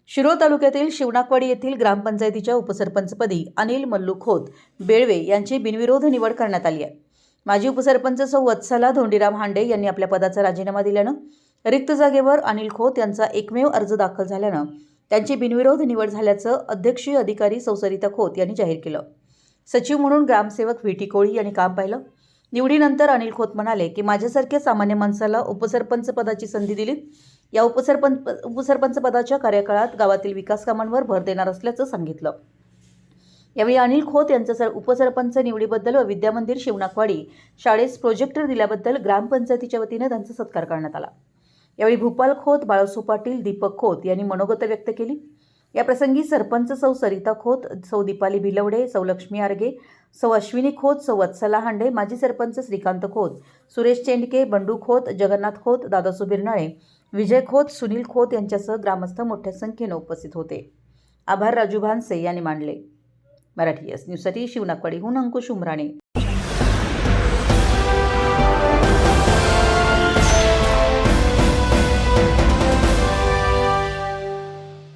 शिरोळ तालुक्यातील शिवणाकवाडी येथील ग्रामपंचायतीच्या उपसरपंचपदी अनिल मल्लू खोत बेळवे यांची बिनविरोध निवड करण्यात आली आहे। माजी उपसरपंच सौ वत्सला धोंडीराम हांडे यांनी आपल्या पदाचा राजीनामा दिल्यानं रिक्त जागेवर अनिल खोत यांचा एकमेव अर्ज दाखल झाल्यानं त्यांची बिनविरोध निवड झाल्याचं अध्यक्षीय अधिकारी सौ सरिता खोत यांनी जाहीर केलं। सचिव म्हणून ग्रामसेवक व्ही टी कोळी यांनी काम पाहिलं। निवडीनंतर अनिल खोत म्हणाले की माझ्यासारख्या सामान्य माणसाला उपसरपंच पदाची संधी दिली। या उपसरपंच पदाच्या कार्यकाळात गावातील विकास कामांवर भर देणार असल्याचं सांगितलं। यावेळी अनिल खोत यांच्या उपसरपंच निवडीबद्दल व विद्यामंदिर शिवणाकवाडी शाळेस प्रोजेक्टर दिल्याबद्दल ग्रामपंचायतीच्या वतीने त्यांचा सत्कार करण्यात आला। यावेळी भूपाल खोत, बाळासू पाटील, दीपक खोत यांनी मनोगत व्यक्त केली। या प्रसंगी सरपंच सौ सरिता खोत, सौ दीपाली भिलवडे, सौ लक्ष्मी आरगे, सौ अश्विनी खोत, सौ वत्सला हांडे, माजी सरपंच श्रीकांत खोत, सुरेश चेंडके, बंडू खोत, जगन्नाथ खोत, दादासू बिरनाळे, विजय खोत, सुनील खोत यांच्यासह ग्रामस्थ मोठ्या संख्येने उपस्थित होते। आभार राजू भानसे यांनी मानले। मराठी न्यूजसाठी शिवणाकवाडीहून अंकुश उमराणे।